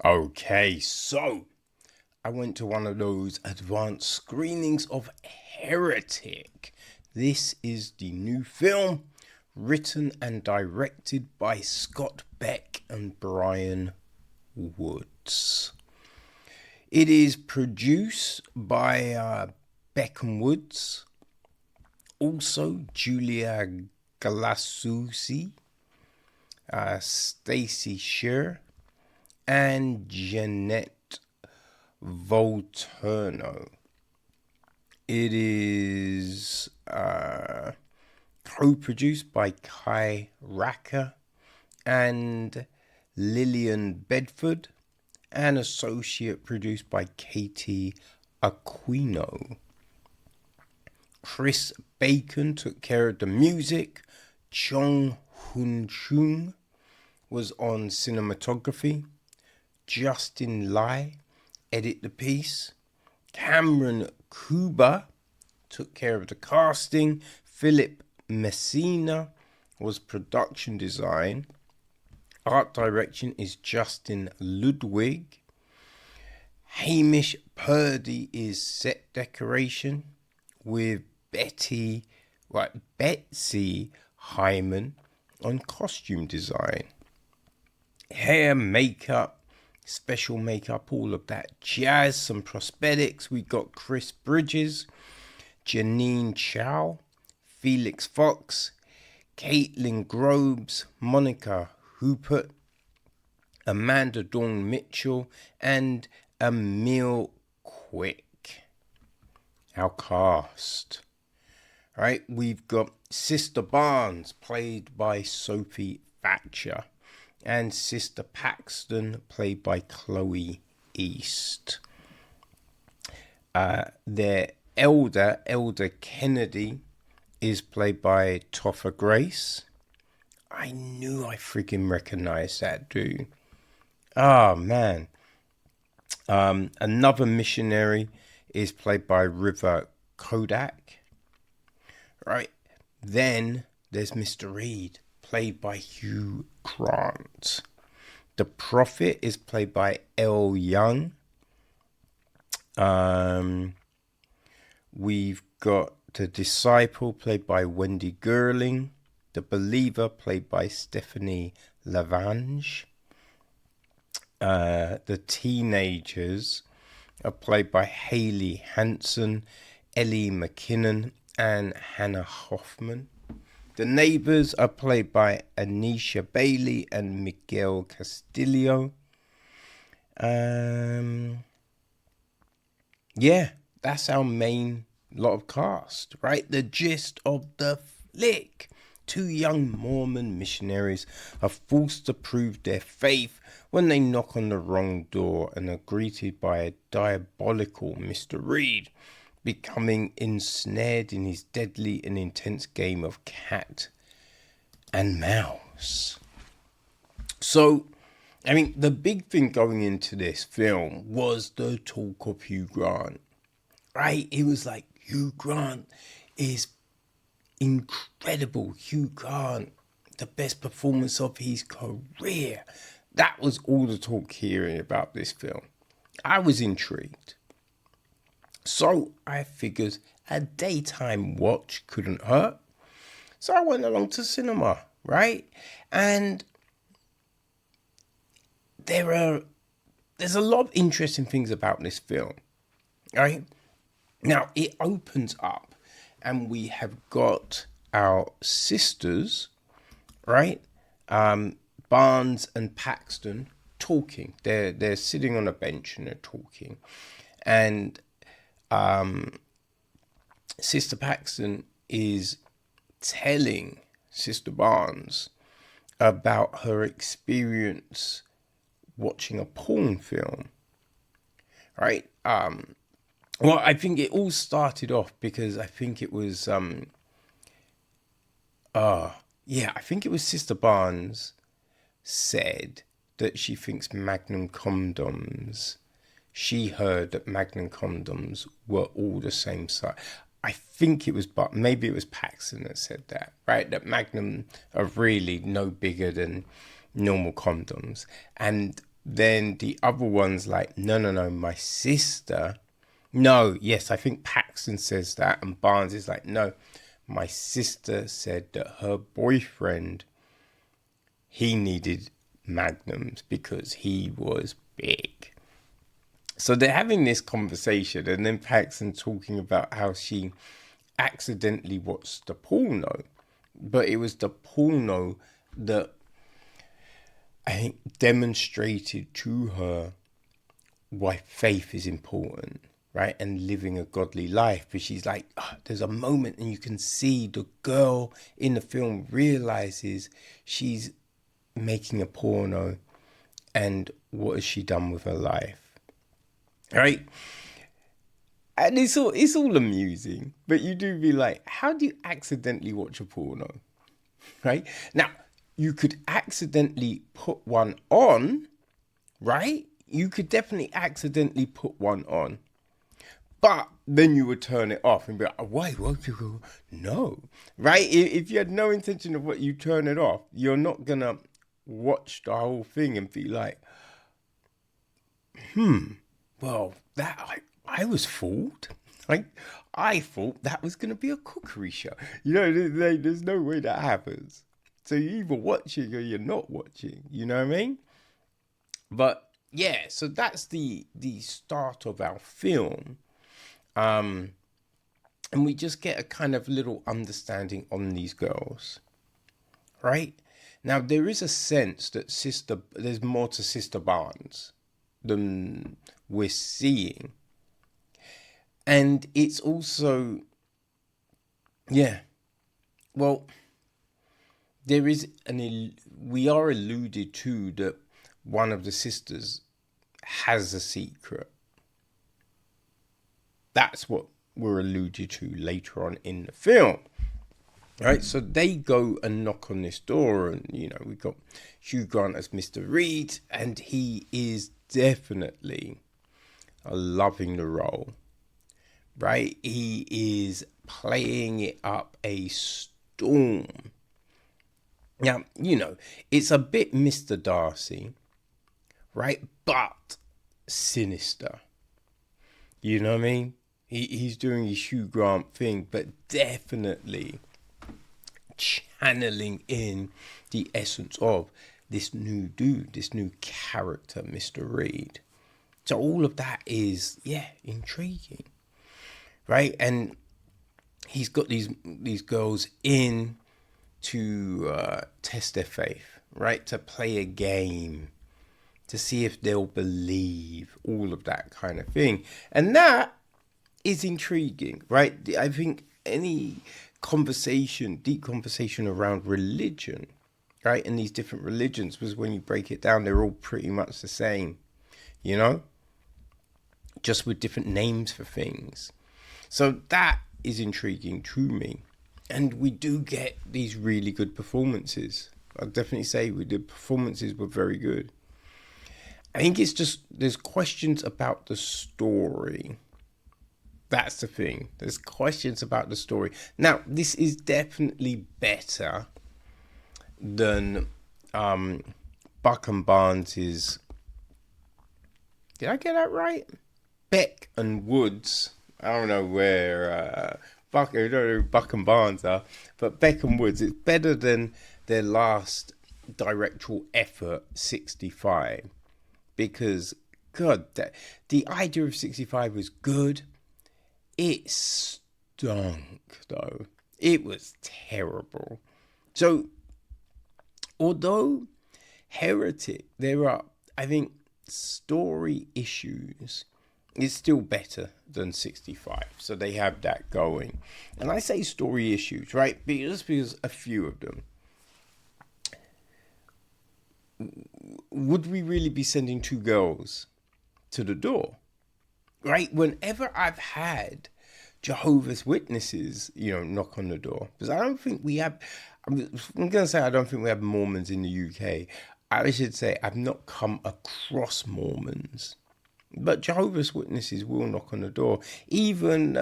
Okay, so I went to one of those advanced screenings of Heretic. This is the new film written and directed by Scott Beck and Bryan Woods. It is produced by Beck and Woods, also Julia Galassusi, Stacey Sher, and Jeanette Volturno. It is co-produced by Kai Racker and Lillian Bedford, and associate produced by Katie Aquino. Chris Bacon took care of the music. Chong Hun Chung was on cinematography. Justin Lai edit the piece. Cameron Kuba took care of the casting. Philip Messina was production design. Art direction is Justin Ludwig. Hamish Purdy is set decoration, with Betsy Hyman on costume design. Hair, makeup, special makeup, all of that jazz. Some prosthetics. We got Chris Bridges, Janine Chow, Felix Fox, Caitlin Groves, Monica Hooper, Amanda Dawn Mitchell, and Emil Quick. Our cast. All right, we've got Sister Barnes, played by Sophie Thatcher, and Sister Paxton, played by Chloe East. Their Elder Kennedy, is played by Topher Grace. I knew I freaking recognized that dude. Oh, man. Another missionary is played by River Kodak. Right. Then there's Mr. Reed, played by Hugh Grant. The Prophet is played by Elle Young. We've got the Disciple, played by Wendy Gerling. The Believer, played by Stephanie Lavange. The Teenagers are played by Haley Hanson, Ellie McKinnon, and Hannah Hoffman. The Neighbours are played by Anisha Bailey and Miguel Castillo. Yeah, that's our main lot of cast, right? The gist of the flick. Two young Mormon missionaries are forced to prove their faith when they knock on the wrong door and are greeted by a diabolical Mr. Reed, becoming ensnared in his deadly and intense game of cat and mouse. So, I mean, the big thing going into this film was the talk of Hugh Grant, right? It was like, Hugh Grant is incredible. Hugh Grant, the best performance of his career. That was all the talk hearing about this film. I was intrigued. So I figured a daytime watch couldn't hurt. So I went along to cinema, right? And there's a lot of interesting things about this film, right? Now, it opens up and we have got our sisters, right? Barnes and Paxton talking. They're sitting on a bench and they're talking. And Sister Paxton is telling Sister Barnes about her experience watching a porn film, right? Well, I think it all started off because I think it was, I think it was Sister Barnes said that she thinks Magnum condoms, she heard that Magnum condoms were all the same size. I think it was, but maybe it was Paxton that said that, right? That Magnum are really no bigger than normal condoms. And then the other one's like, no, my sister. No, yes, I think Paxton says that, and Barnes is like, no, my sister said that her boyfriend, he needed magnums because he was big. So they're having this conversation, and then Paxton talking about how she accidentally watched the porno, but it was the porno that I think demonstrated to her why faith is important, right? And living a godly life. But she's like, there's a moment and you can see the girl in the film realizes she's making a porno, and what has she done with her life, right? And it's all amusing, but you do be like, how do you accidentally watch a porno, right? Now, you could accidentally put one on, right? You could definitely accidentally put one on, but then you would turn it off and be like, why won't you go? No, right? If you had no intention of what you turn it off, you're not gonna watch the whole thing and be like, well, that I was fooled. Like, I thought that was gonna be a cookery show. You know, there's no way that happens. So you're either watching or you're not watching. You know what I mean? But yeah, so that's the start of our film. And we just get a kind of little understanding on these girls, right? Now, there is a sense that there's more to Sister Barnes than we're seeing. And it's also, yeah, well, we are alluded to that one of the sisters has a secret. That's what we're alluded to later on in the film. Right, so they go and knock on this door, and we got Hugh Grant as Mr. Reed, and he is definitely loving the role. Right, he is playing it up a storm. Now, it's a bit Mr. Darcy, right, but sinister. You know what I mean? He's doing his Hugh Grant thing, but definitely channeling in the essence of this new dude, this new character, Mr. Reed. So all of that is, intriguing, right? And he's got these girls in to test their faith, right? To play a game, to see if they'll believe, all of that kind of thing. And that is intriguing, right? I think any deep conversation around religion, right? And these different religions, was when you break it down, they're all pretty much the same, just with different names for things. So that is intriguing to me. And we do get these really good performances. I'd definitely say the performances were very good. I think it's just, there's questions about the story. That's the thing. There's questions about the story. Now, this is definitely better than Buck and Barnes's. Did I get that right? Beck and Woods. I don't know where I don't know who Buck and Barnes are, but Beck and Woods. It's better than their last directorial effort, 65, because God, the idea of 65 was good. It stunk, though. It was terrible. So, although Heretic, there are, I think, story issues, it's still better than 65. So they have that going. And I say story issues, right? Because a few of them. Would we really be sending two girls to the door? Right? Whenever I've had Jehovah's Witnesses, knock on the door, because I don't think we have, I'm going to say I don't think we have Mormons in the UK. I should say I've not come across Mormons, but Jehovah's Witnesses will knock on the door. Even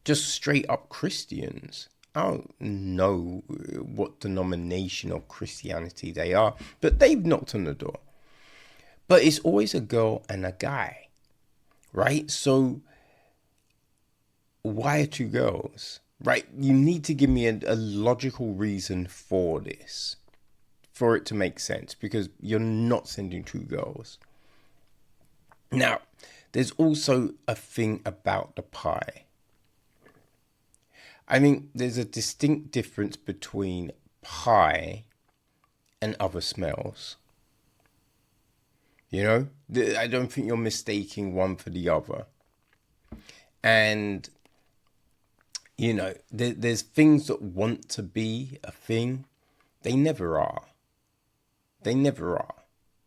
just straight up Christians, I don't know what denomination of Christianity they are, but they've knocked on the door. But it's always a girl and a guy, right? So why are two girls, right? You need to give me a logical reason for this, for it to make sense, because you're not sending two girls. Now, there's also a thing about the pie. I mean, there's a distinct difference between pie and other smells. You know, I don't think you're mistaking one for the other. And, you know, there's things that want to be a thing. They never are. They never are.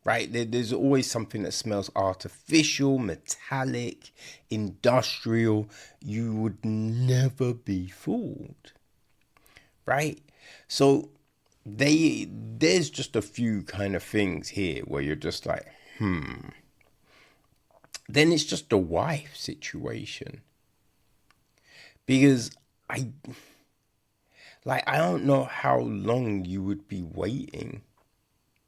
Right? There's always something that smells artificial, metallic, industrial. You would never be fooled. Right? So there's just a few kind of things here where you're just like, Then it's just a wife situation. Because I don't know how long you would be waiting.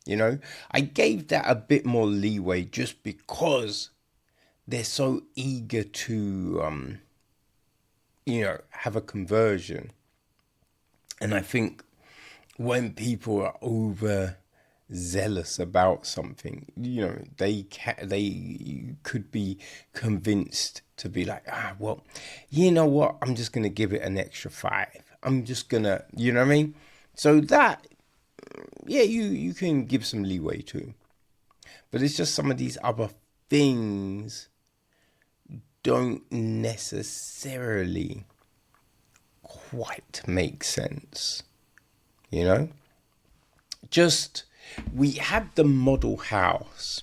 You know, I gave that a bit more leeway just because they're so eager to, have a conversion. And I think when people are over zealous about something, you know, they could be convinced to be like, well, you know what? I'm just going to give it an extra 5. I'm just going to, you know what I mean? So that, yeah, you can give some leeway to. But it's just some of these other things don't necessarily quite make sense. You know? Just, we have the model house,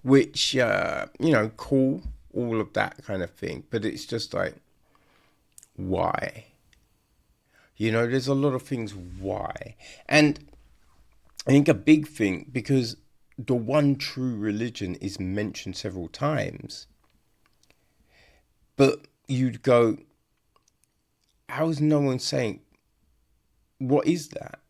which, cool, all of that kind of thing. But it's just like, why? You know, there's a lot of things why. And I think a big thing, because the one true religion is mentioned several times, but you'd go, how's no one saying, what is that?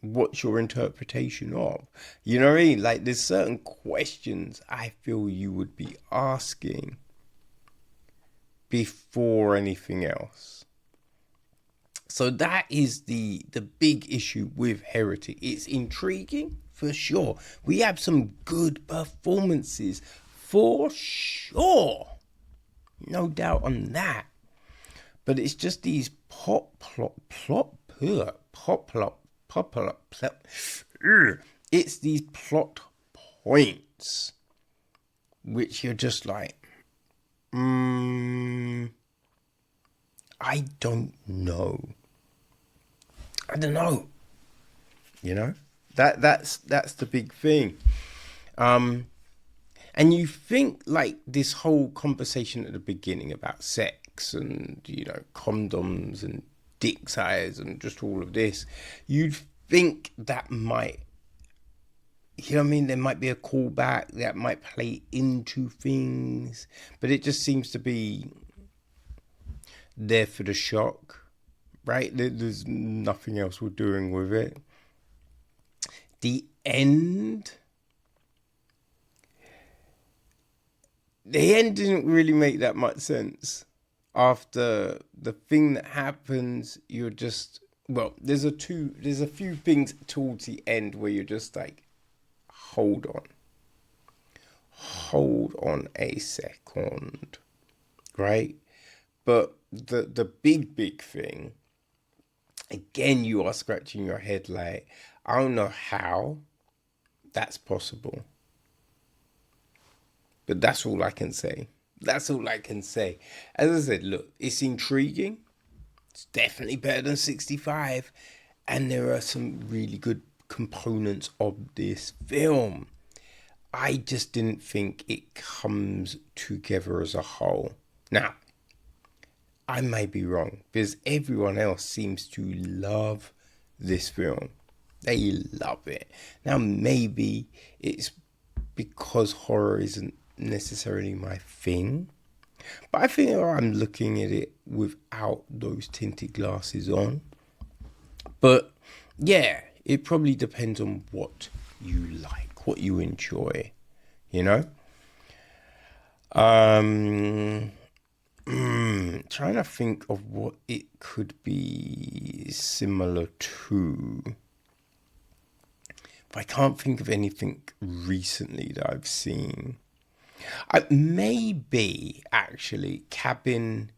What's your interpretation of? You know what I mean? Like, there's certain questions I feel you would be asking before anything else. So that is the big issue with Heretic. It's intriguing, for sure. We have some good performances, for sure. No doubt on that. But it's just these it's these plot points which you're just like, I don't know. You know, that's the big thing. And you think like this whole conversation at the beginning about sex and, you know, condoms and dick size and just all of this, you'd think that might, you know what I mean, there might be a callback that might play into things, but it just seems to be there for the shock, right? There's nothing else we're doing with it. The end didn't really make that much sense. After the thing that happens, you're just, well, there's a few things towards the end where you're just like, hold on a second, right? But the big thing, again, you are scratching your head like, I don't know how that's possible. But that's all I can say. That's all I can say. As I said, look, it's intriguing. It's definitely better than 65. And there are some really good components of this film. I just didn't think it comes together as a whole. Now, I may be wrong, because everyone else seems to love this film. They love it. Now, maybe it's because horror isn't necessarily my thing. But I think I'm looking at it without those tinted glasses on. But yeah, it probably depends on what you like, what you enjoy, you know? Trying to think of what it could be similar to. But I can't think of anything recently that I've seen. Maybe actually Cabin.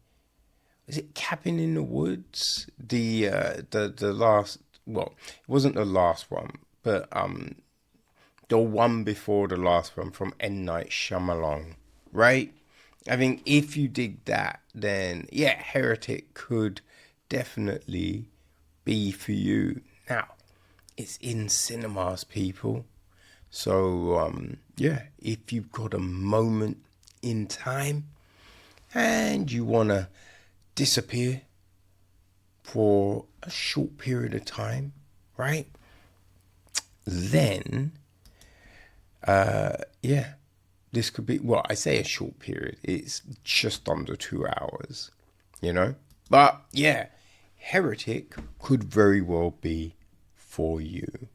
Is it Cabin in the Woods? The last. Well, it wasn't the last one, but the one before the last one from M. Night Shyamalan, right? I think if you dig that, then yeah, Heretic could definitely be for you. Now, it's in cinemas, people. So, yeah, if you've got a moment in time and you want to disappear for a short period of time, right? Then, yeah, this could be, well, I say a short period. It's just under 2 hours, you know? But, yeah, Heretic could very well be for you.